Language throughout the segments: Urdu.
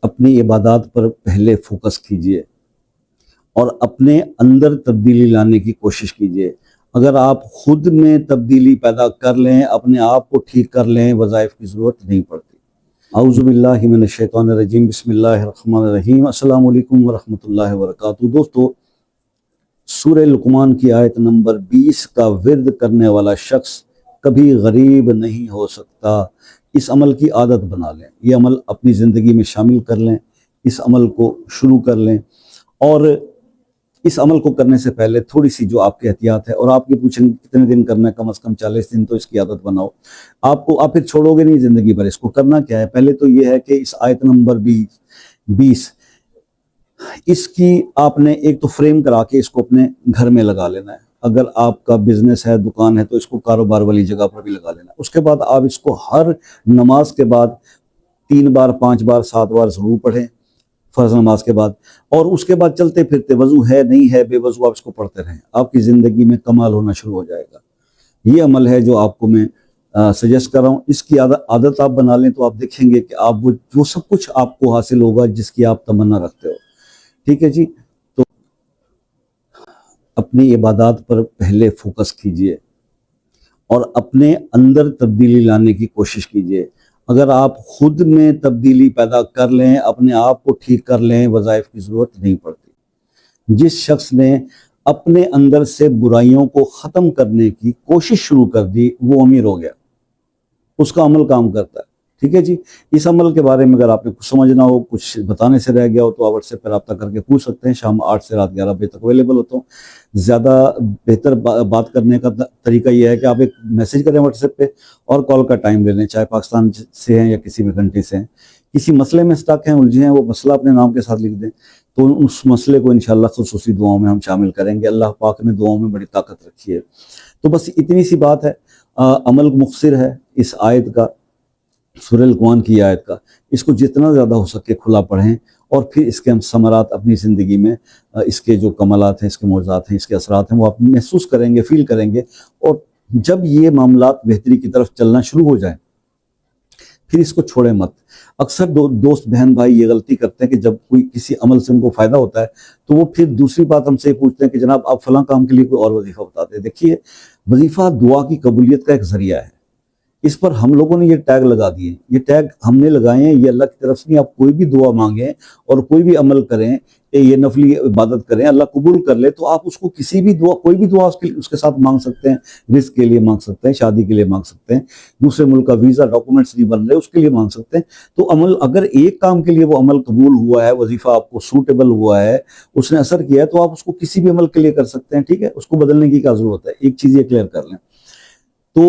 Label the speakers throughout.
Speaker 1: اپنی عبادات پر پہلے فوکس کیجئے اور اپنے اندر تبدیلی لانے کی کوشش کیجئے۔ اگر آپ خود میں تبدیلی پیدا کر لیں، اپنے آپ کو ٹھیک کر لیں، وظائف کی ضرورت نہیں پڑتی۔ اعوذ باللہ من الشیطان الرجیم، بسم اللہ الرحمن الرحیم۔ السلام علیکم ورحمۃ اللہ وبرکاتہ۔ دوستو، سورہ لقمان کی آیت نمبر 20 کا ورد کرنے والا شخص کبھی غریب نہیں ہو سکتا۔ اس عمل کی عادت بنا لیں، یہ عمل اپنی زندگی میں شامل کر لیں، اس عمل کو شروع کر لیں، اور اس عمل کو کرنے سے پہلے تھوڑی سی جو آپ کی احتیاط ہے، اور آپ یہ پوچھیں گے کتنے دن کرنا ہے، کم از کم 40 دن تو اس کی عادت بناؤ۔ آپ پھر چھوڑو گے نہیں زندگی پر۔ اس کو کرنا کیا ہے؟ پہلے تو یہ ہے کہ اس آیت نمبر 20 اس کی آپ نے ایک تو فریم کرا کے اس کو اپنے گھر میں لگا لینا ہے۔ اگر آپ کا بزنس ہے، دکان ہے، تو اس کو کاروبار والی جگہ پر بھی لگا لینا ہے۔ اس کے بعد آپ اس کو ہر نماز کے بعد 3 بار 5 بار 7 بار ضرور پڑھیں، فرض نماز کے بعد، اور اس کے بعد چلتے پھرتے وضو ہے نہیں ہے، بے وضو آپ اس کو پڑھتے رہیں، آپ کی زندگی میں کمال ہونا شروع ہو جائے گا۔ یہ عمل ہے جو آپ کو میں سجیسٹ کر رہا ہوں۔ اس کی عادت آپ بنا لیں تو آپ دیکھیں گے کہ آپ وہ سب کچھ آپ کو حاصل ہوگا جس کی آپ تمنا رکھتے ہو۔ ٹھیک ہے جی؟ تو اپنی عبادات پر پہلے فوکس کیجئے اور اپنے اندر تبدیلی لانے کی کوشش کیجئے۔ اگر آپ خود میں تبدیلی پیدا کر لیں، اپنے آپ کو ٹھیک کر لیں، وظائف کی ضرورت نہیں پڑتی۔ جس شخص نے اپنے اندر سے برائیوں کو ختم کرنے کی کوشش شروع کر دی، وہ امیر ہو گیا، اس کا عمل کام کرتا ہے۔ ٹھیک ہے جی؟ اس عمل کے بارے میں اگر آپ نے کچھ سمجھنا ہو، کچھ بتانے سے رہ گیا ہو، تو آپ واٹس ایپ پہ رابطہ کر کے پوچھ سکتے ہیں۔ شام 8 سے رات 11 بجے تک اویلیبل ہوتا ہوں۔ زیادہ بہتر بات کرنے کا طریقہ یہ ہے کہ آپ ایک میسج کریں واٹس ایپ پہ، اور کال کا ٹائم لے لیں، چاہے پاکستان سے ہیں یا کسی بھی کنٹری سے ہیں۔ کسی مسئلے میں اسٹک ہیں، الجھے ہیں، وہ مسئلہ اپنے نام کے ساتھ لکھ دیں، تو اس مسئلے کو انشاءاللہ خصوصی دعاؤں میں ہم شامل کریں گے۔ اللہ پاک نے دعاؤں میں بڑی طاقت رکھی ہے۔ تو بس اتنی سی بات ہے۔ عمل مختصر ہے اس آیت کا، سورہ لقمان کی آیت کا۔ اس کو جتنا زیادہ ہو سکے کھلا پڑھیں، اور پھر اس کے ہم ثمرات اپنی زندگی میں، اس کے جو کمالات ہیں، اس کے معجزات ہیں، اس کے اثرات ہیں، وہ آپ محسوس کریں گے، فیل کریں گے۔ اور جب یہ معاملات بہتری کی طرف چلنا شروع ہو جائیں، پھر اس کو چھوڑیں مت۔ اکثر دوست بہن بھائی یہ غلطی کرتے ہیں کہ جب کوئی کسی عمل سے ان کو فائدہ ہوتا ہے تو وہ پھر دوسری بات ہم سے یہ پوچھتے ہیں کہ جناب آپ فلاں کام کے لیے کوئی اور وظیفہ بتاتے ہیں۔ دیکھیے، وظیفہ دعا کی قبولیت کا ایک ذریعہ ہے۔ اس پر ہم لوگوں نے یہ ٹیگ لگا دیے، یہ ٹیگ ہم نے لگائے ہیں، یہ اللہ کی طرف سے نہیں۔ آپ کوئی بھی دعا مانگیں اور کوئی بھی عمل کریں، یہ نفلی عبادت کریں، اللہ قبول کر لے، تو آپ اس کو کسی بھی دعا، کوئی بھی دعا اس کے ساتھ مانگ سکتے ہیں۔ رزق کے لیے مانگ سکتے ہیں، شادی کے لیے مانگ سکتے ہیں، دوسرے ملک کا ویزا ڈاکومنٹس نہیں بن رہے، اس کے لیے مانگ سکتے ہیں۔ تو عمل، اگر ایک کام کے لیے وہ عمل قبول ہوا ہے، وظیفہ آپ کو سوٹیبل ہوا ہے، اس نے اثر کیا ہے، تو آپ اس کو کسی بھی عمل کے لیے کر سکتے ہیں۔ ٹھیک ہے؟ اس کو بدلنے کی کیا ضرورت ہے؟ ایک چیز یہ کلیئر کر لیں تو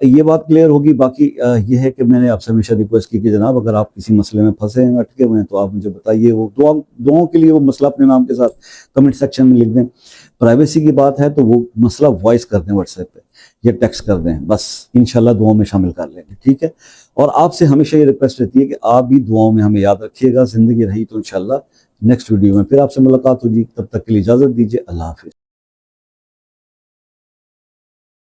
Speaker 1: یہ بات کلیئر ہوگی۔ باقی یہ ہے کہ میں نے آپ سے ہمیشہ ریکویسٹ کی کہ جناب اگر آپ کسی مسئلے میں پھنسے ہیں، اٹکے ہوئے ہیں، تو آپ مجھے بتائیے۔ وہ دعاؤں کے لیے وہ مسئلہ اپنے نام کے ساتھ کمنٹ سیکشن میں لکھ دیں۔ پرائیویسی کی بات ہے تو وہ مسئلہ وائس کر دیں واٹس ایپ پہ یا ٹیکسٹ کر دیں، بس انشاءاللہ دعاؤں میں شامل کر لیں گے۔ ٹھیک ہے؟ اور آپ سے ہمیشہ یہ ریکویسٹ رہتی ہے کہ آپ بھی دعاؤں میں ہمیں یاد رکھیے گا۔ زندگی رہی تو انشاءاللہ نیکسٹ ویڈیو میں پھر آپ سے ملاقات ہوگی۔ تب تک کے لیے اجازت دیجیے۔ اللہ حافظ۔